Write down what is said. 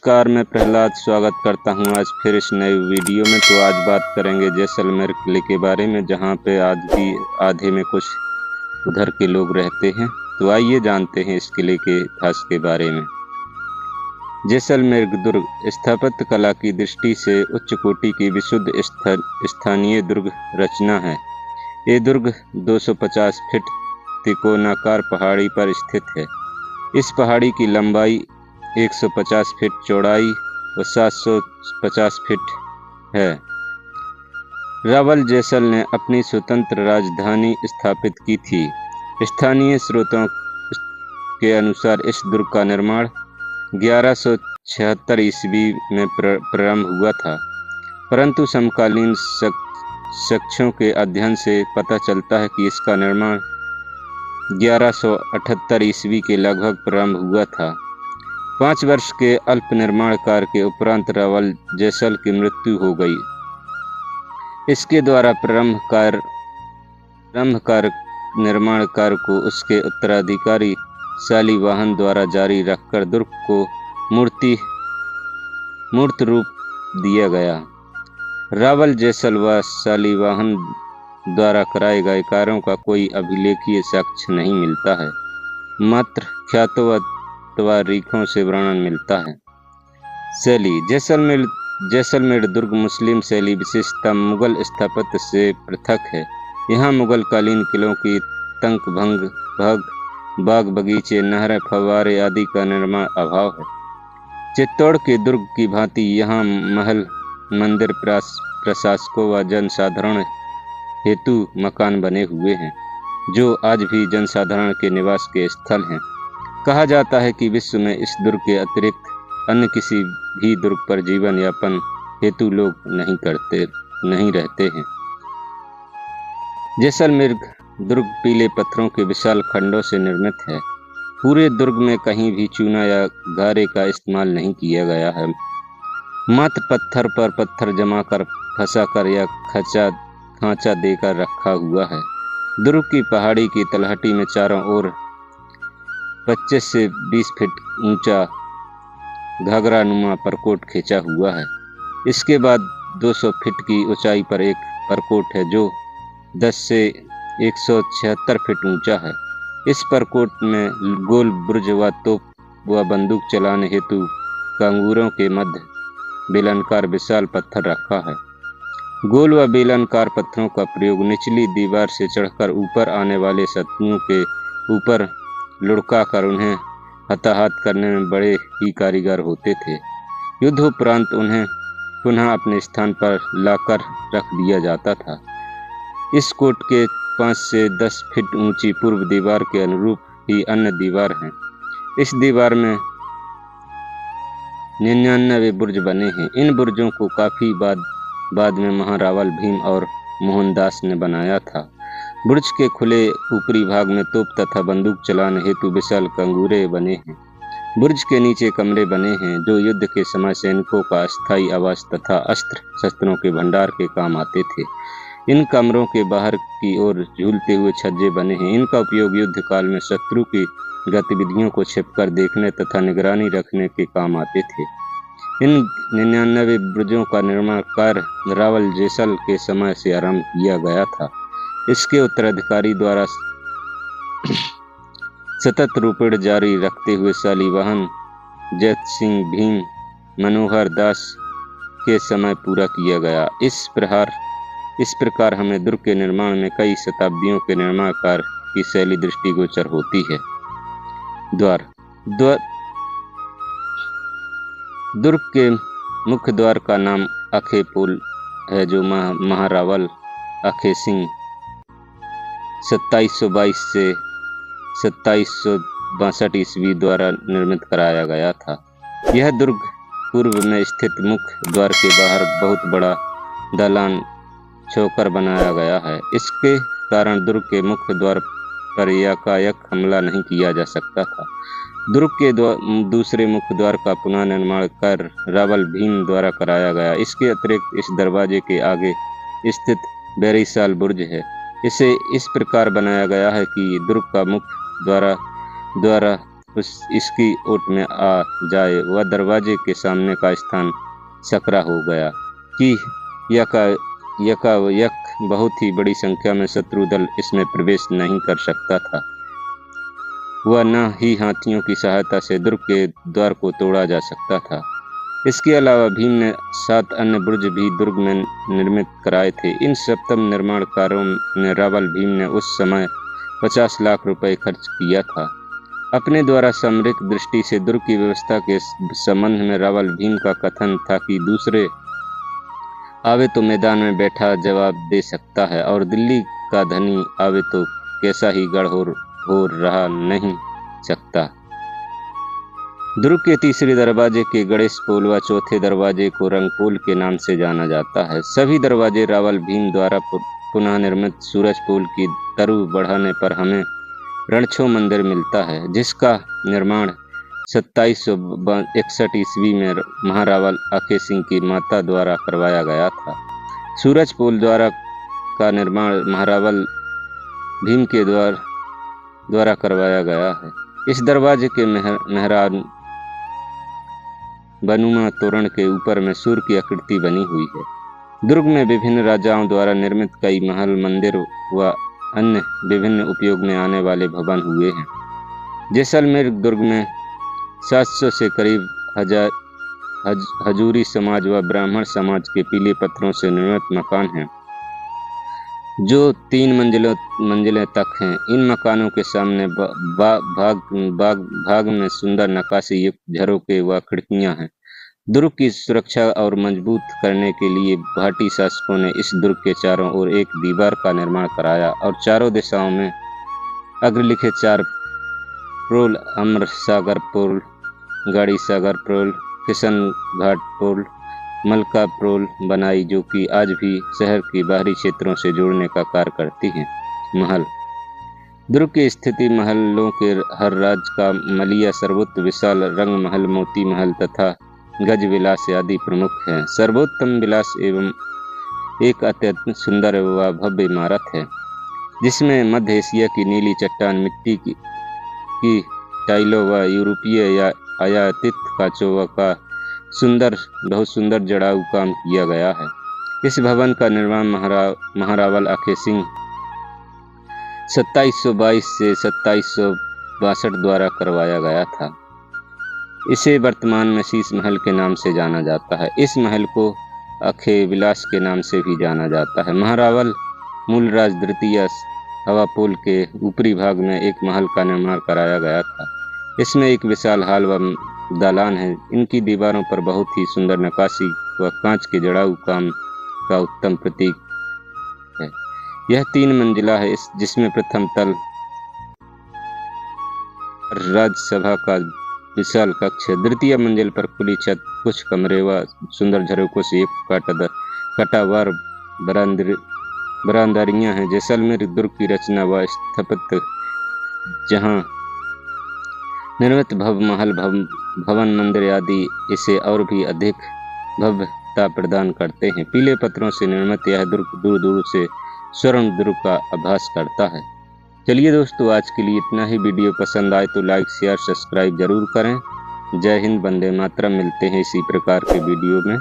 नमस्कार, मैं प्रहलाद स्वागत करता हूं आज फिर इस नए वीडियो में। तो आज बात करेंगे जैसलमेर किले के बारे में, जहां पे आज भी आधे में कुछ उधर के लोग रहते हैं। तो आइए जानते हैं इस किले के इतिहास के बारे में। जैसलमेर दुर्ग स्थापत्य कला की दृष्टि से उच्च कोटि की विशुद्ध स्थानीय दुर्ग रचना है। ये दुर्ग 250 फीट त्रिकोणाकार पहाड़ी पर स्थित है। इस पहाड़ी की लंबाई 150 फीट, चौड़ाई और 750 फीट है। रावल जैसल ने अपनी स्वतंत्र राजधानी स्थापित की थी। स्थानीय स्रोतों के अनुसार इस दुर्ग का निर्माण 1176 ईस्वी में प्रारंभ हुआ था, परंतु समकालीन साक्ष्यों के अध्ययन से पता चलता है कि इसका निर्माण 1178 ईस्वी के लगभग प्रारंभ हुआ था। 5 वर्ष के अल्प निर्माण कार्य के उपरांत रावल जैसल की मृत्यु हो गई। इसके द्वारा प्रारंभ कार्य निर्माण कार्य को उसके उत्तराधिकारी शालिवाहन द्वारा जारी रखकर दुर्ग को मूर्त रूप दिया गया। रावल जैसल व शालिवाहन द्वारा कराए गए कार्यों का कोई अभिलेखीय साक्ष्य नहीं मिलता है, मात्र ख्यातवारीखों से वर्णन मिलता है। शैली जैसलमेर दुर्ग मुस्लिम शैली विशेषता मुगल स्थापत्य से पृथक है। यहाँ मुगल कालीन किलों की तंक भंग बाग बगीचे, नहरें, फव्वारे आदि का निर्माण अभाव है। चित्तौड़ के दुर्ग की भांति यहाँ महल, मंदिर, प्रशासकों व जनसाधारण हेतु मकान बने हुए हैं, जो आज भी जनसाधारण के निवास के स्थल हैं। कहा जाता है कि विश्व में इस दुर्ग के अतिरिक्त अन्य किसी भी दुर्ग पर जीवन यापन हेतु लोग नहीं रहते हैं। जैसलमेर दुर्ग पीले पत्थरों के विशाल खंडों से निर्मित है। पूरे दुर्ग में कहीं भी चूना या गारे का इस्तेमाल नहीं किया गया है, मात्र पत्थर पर पत्थर जमा कर, फंसा कर या खांचा देकर रखा हुआ है। दुर्ग की पहाड़ी की तलहटी में चारों ओर 25 से 20 फीट ऊंचा घाघरा नुमा परकोट खींचा हुआ है। इसके बाद 200 फीट की ऊंचाई पर एक परकोट है, जो 10 से 176 फीट ऊंचा है। इस परकोट में गोल बुर्ज व तोप व बंदूक चलाने हेतु कांगूरों के मध्य बेलनाकार विशाल पत्थर रखा है। गोल व बेलनाकार पत्थरों का प्रयोग निचली दीवार से चढ़कर ऊपर आने वाले शत्रुओं के ऊपर लुढ़का कर उन्हें हताहत करने में बड़े ही कारीगर होते थे। युद्ध उपरांत उन्हें पुनः अपने स्थान पर लाकर रख दिया जाता था। इस कोट के 5 से 10 फीट ऊंची पूर्व दीवार के अनुरूप ही अन्य दीवार हैं। इस दीवार में 99 बुर्ज बने हैं। इन बुर्जों को काफी बाद में महारावल भीम और मोहनदास ने बनाया था। बुर्ज के खुले ऊपरी भाग में तोप तथा बंदूक चलाने हेतु विशाल कंगूरे बने हैं। बुर्ज के नीचे कमरे बने हैं, जो युद्ध के समय सैनिकों का अस्थायी आवास तथा अस्त्र शस्त्रों के भंडार के काम आते थे। इन कमरों के बाहर की ओर झूलते हुए छज्जे बने हैं। इनका उपयोग युद्ध काल में शत्रु की गतिविधियों को छिपकर देखने तथा निगरानी रखने के काम आते थे। इन 99 बुर्जों का निर्माण कार्य रावल जैसल के समय से आरंभ किया गया था। इसके उत्तराधिकारी द्वारा सतत रूपेण जारी रखते हुए शालिवाहन जैत सिंह भीम मनोहर दास के समय पूरा किया गया। इस प्रकार हमें दुर्ग के निर्माण में कई शताब्दियों के निर्माण कार्य की शैली दृष्टिगोचर होती है। द्वार दुर्ग के मुख्य द्वार का नाम अखे पुल है, जो महारावल अखे सिंह 2722 से 2762 ईस्वी द्वारा निर्मित कराया गया था। यह दुर्ग पूर्व में स्थित मुख्य द्वार के बाहर बहुत बड़ा दालान छोकर बनाया गया है। इसके कारण दुर्ग के मुख्य द्वार पर एकाएक हमला नहीं किया जा सकता था। दुर्ग के दूसरे मुख्य द्वार का पुनः निर्माण कर रावल भीम द्वारा कराया गया। इसके अतिरिक्त इस दरवाजे के आगे स्थित बैरीसाल बुर्ज है। इसे इस प्रकार बनाया गया है कि दुर्ग का मुख्य द्वारा इसकी ओट में आ जाए, वह दरवाजे के सामने का स्थान सकरा हो गया कि यकायक बहुत ही बड़ी संख्या में शत्रु दल इसमें प्रवेश नहीं कर सकता था। वह न ही हाथियों की सहायता से दुर्ग के द्वार को तोड़ा जा सकता था। इसके अलावा भीम ने 7 अन्य बुर्ज भी दुर्ग में निर्मित कराए थे। इन सप्तम निर्माणकारों ने रावल भीम ने उस समय 50 लाख रुपए खर्च किया था। अपने द्वारा सामरिक दृष्टि से दुर्ग की व्यवस्था के संबंध में रावल भीम का कथन था कि दूसरे आवे तो मैदान में बैठा जवाब दे सकता है, और दिल्ली का धनी आवे तो कैसा ही गढ़ हो रहा नहीं सकता। दुर्ग के तीसरे दरवाजे के गणेश पोल व चौथे दरवाजे को रंगपोल के नाम से जाना जाता है। सभी दरवाजे रावल भीम द्वारा पुनः निर्मित सूरज पोल की तरु बढ़ाने पर हमें रणछोड़ मंदिर मिलता है, जिसका निर्माण 2761 ईस्वी में महारावल आखे सिंह की माता द्वारा करवाया गया था। सूरज पोल द्वारा का निर्माण महारावल भीम के द्वारा करवाया गया है। इस दरवाजे के मेहरान बनुमा तोरण के ऊपर में सूर्य की आकृति बनी हुई है। दुर्ग में विभिन्न राजाओं द्वारा निर्मित कई महल, मंदिर व अन्य विभिन्न उपयोग में आने वाले भवन हुए हैं। जैसलमेर दुर्ग में 700 से करीब हजूरी समाज व ब्राह्मण समाज के पीले पत्थरों से निर्मित मकान हैं, जो 3 मंजिलें तक हैं। इन मकानों के सामने भाग में सुंदर नक्काशी युक्त झरोखे व खिड़कियां हैं। दुर्ग की सुरक्षा और मजबूत करने के लिए भाटी शासकों ने इस दुर्ग के चारों ओर एक दीवार का निर्माण कराया और चारों दिशाओं में अग्रलिखित 4 प्रोल, अमर सागर प्रोल, गाड़ी सागर प्रोल, किशन घाट प्रोल, मलका प्रोल बनाई, जो कि आज भी शहर के बाहरी क्षेत्रों से जोड़ने का कार्य करती हैं। महल दुर्ग की स्थिति महलों के हर राज का मलिया, सर्वोत्तम विशाल रंग महल, मोती महल तथा गज विलास आदि प्रमुख हैं। सर्वोत्तम विलास एवं एक अत्यंत सुंदर व भव्य इमारत है, जिसमें मध्य एशिया की नीली चट्टान मिट्टी की टाइलों व यूरोपीय या आयातित कांचों का बहुत सुंदर जड़ाऊ काम किया गया है। इस भवन का निर्माण महारावल आखे सिंह 2722 से 2762 द्वारा करवाया गया था। इसे वर्तमान में शीश महल के नाम से जाना जाता है। इस महल को अखे विलास के नाम से भी जाना जाता है। महारावल मूलराज द्वितीय हवापोल के ऊपरी भाग में एक महल का निर्माण कराया गया था। इसमें एक विशाल हाल व दालान है। इनकी दीवारों पर बहुत ही सुंदर नक्काशी व कांच के जड़ाऊ काम का उत्तम प्रतीक है। यह 3 मंजिला है, जिसमें प्रथम तल राज्यसभा का विशाल कक्ष है। द्वितीय मंजिल पर खुली छत, कुछ कमरे व सुंदर झरोकों से युक्त कटावार बरामदारियां हैं। जैसलमेर दुर्ग की रचना व स्थापत्य जहां निर्मित भव्य महल, भवन, मंदिर आदि इसे और भी अधिक भव्यता प्रदान करते हैं। पीले पत्थरों से निर्मित यह दुर्ग दूर दूर से स्वर्ण दुर्ग का आभास करता है। चलिए दोस्तों, आज के लिए इतना ही। वीडियो पसंद आए तो लाइक, शेयर, सब्सक्राइब जरूर करें। जय हिंद, वंदे मातरम। मिलते हैं इसी प्रकार के वीडियो में।